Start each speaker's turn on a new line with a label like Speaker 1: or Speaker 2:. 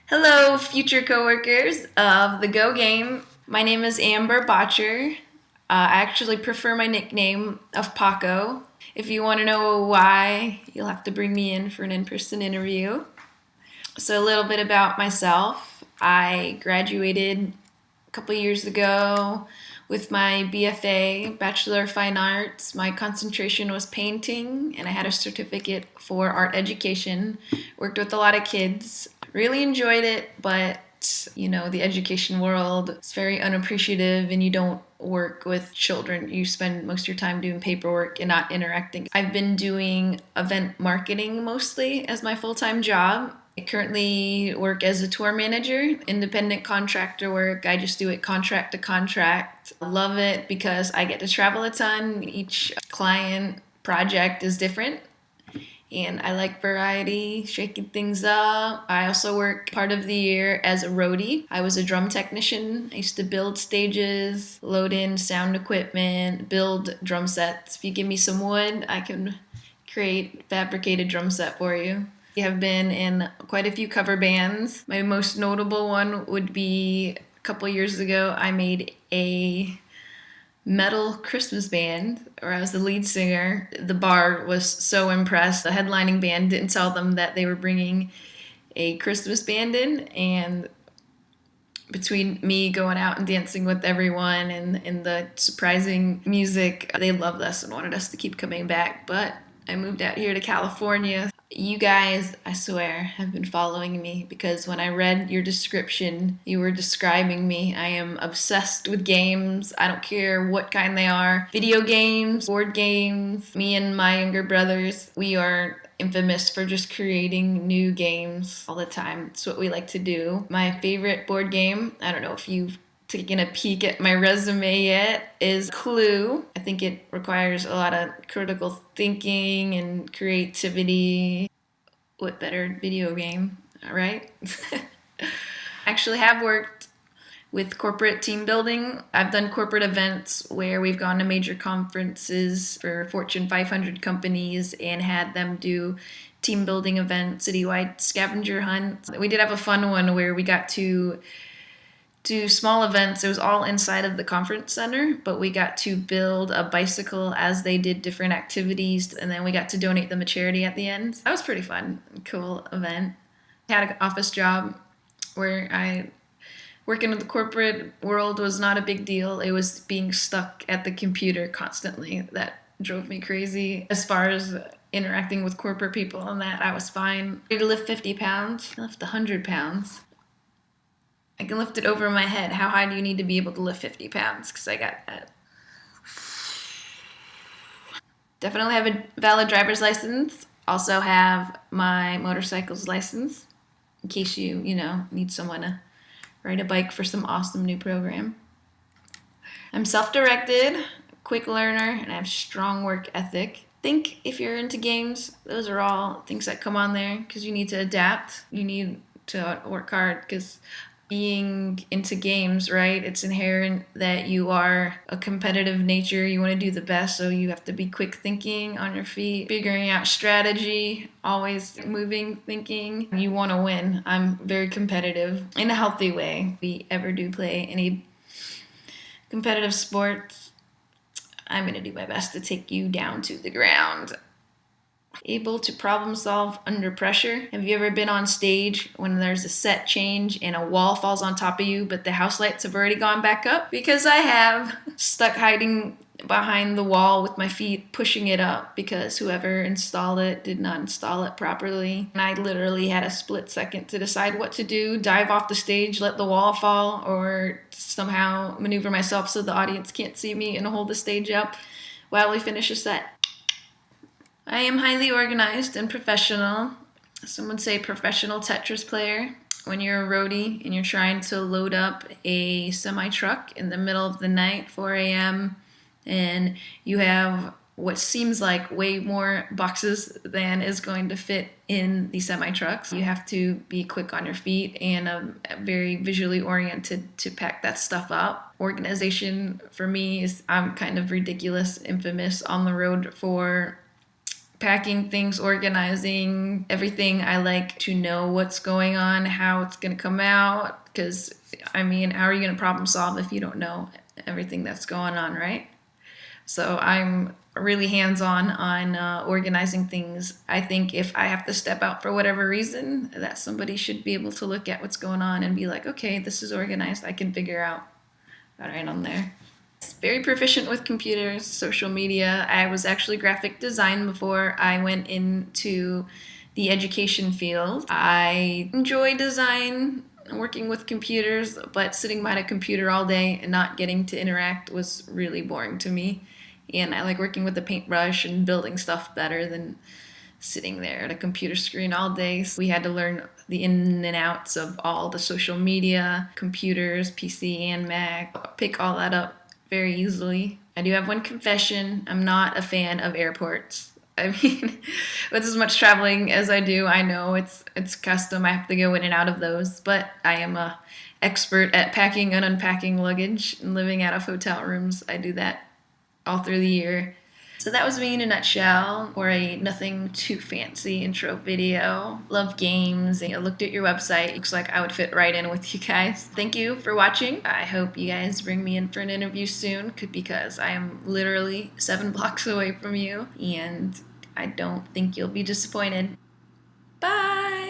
Speaker 1: Hello, future coworkers of the Go Game. My name is Amber Botcher. I actually prefer my nickname of Paco. If you want to know why, you'll have to bring me in for an in-person interview. So a little bit about myself. I graduated a couple years ago with my BFA, Bachelor of Fine Arts. My concentration was painting, and I had a certificate for art education. Worked with a lot of kids. Really enjoyed it, but the education world is very unappreciative and you don't work with children. You spend most of your time doing paperwork and not interacting. I've been doing event marketing mostly as my full-time job. I currently work as a tour manager, independent contractor work. I just do it contract to contract. I love it because I get to travel a ton. Each client project is different. And I like variety, shaking things up. I also work part of the year as a roadie. I was a drum technician. I used to build stages, load in sound equipment, build drum sets. If you give me some wood, I can create fabricated drum set for you. I have been in quite a few cover bands. My most notable one would be a couple years ago, I made a metal Christmas band, or I was the lead singer. The bar was so impressed. The headlining band didn't tell them that they were bringing a Christmas band in, and between me going out and dancing with everyone and the surprising music, they loved us and wanted us to keep coming back. But I moved out here to California. You guys, I swear, have been following me because when I read your description, you were describing me. I am obsessed with games. I don't care what kind they are. Video games, board games. Me and my younger brothers, we are infamous for just creating new games all the time. It's what we like to do. My favorite board game, I don't know if you've taken a peek at my resume yet, is Clue. I think it requires a lot of critical thinking and creativity. What better video game, right? I actually have worked with corporate team building. I've done corporate events where we've gone to major conferences for Fortune 500 companies and had them do team building events, citywide scavenger hunts. We did have a fun one where we got to do small events. It was all inside of the conference center, but we got to build a bicycle as they did different activities, and then we got to donate them to charity at the end. That was pretty fun, cool event. I had an office job where working in the corporate world was not a big deal. It was being stuck at the computer constantly that drove me crazy. As far as interacting with corporate people and that, I was fine. I could lift 50 pounds. I lift 100 pounds. I can lift it over my head. How high do you need to be able to lift 50 pounds? Because I got that. Definitely have a valid driver's license. Also have my motorcycle's license in case you need someone to ride a bike for some awesome new program. I'm self-directed, quick learner, and I have strong work ethic. I think if you're into games, those are all things that come on there because you need to adapt. You need to work hard because being into games, right? It's inherent that you are a competitive nature. You want to do the best, so you have to be quick thinking on your feet, figuring out strategy, always moving, thinking. You want to win. I'm very competitive in a healthy way. If we ever do play any competitive sports, I'm going to do my best to take you down to the ground. Able to problem solve under pressure. Have you ever been on stage when there's a set change and a wall falls on top of you, but the house lights have already gone back up? Because I have stuck hiding behind the wall with my feet pushing it up because whoever installed it did not install it properly. And I literally had a split second to decide what to do, dive off the stage, let the wall fall, or somehow maneuver myself so the audience can't see me and hold the stage up while we finish a set. I am highly organized and professional. Some would say professional Tetris player. When you're a roadie and you're trying to load up a semi-truck in the middle of the night, 4 a.m., and you have what seems like way more boxes than is going to fit in the semi-trucks. You have to be quick on your feet and very visually oriented to pack that stuff up. Organization for me is, I'm kind of ridiculous, infamous on the road for packing things, organizing everything. I like to know what's going on, how it's going to come out, because I mean, how are you going to problem solve if you don't know everything that's going on, right? So I'm really hands-on on organizing things. I think if I have to step out for whatever reason, that somebody should be able to look at what's going on and be like, okay, this is organized. I can figure out right on there. Very proficient with computers, social media. I was actually graphic design before I went into the education field. I enjoy design, working with computers, but sitting behind a computer all day and not getting to interact was really boring to me. And I like working with a paintbrush and building stuff better than sitting there at a computer screen all day. So we had to learn the in and outs of all the social media, computers, PC and Mac, pick all that up very easily. I do have one confession. I'm not a fan of airports. I mean, with as much traveling as I do, I know it's custom. I have to go in and out of those, but I am a expert at packing and unpacking luggage and living out of hotel rooms. I do that all through the year. So that was me in a nutshell, or a nothing too fancy intro video. Love games. I looked at your website. Looks like I would fit right in with you guys. Thank you for watching. I hope you guys bring me in for an interview soon, because I am literally 7 blocks away from you, and I don't think you'll be disappointed. Bye!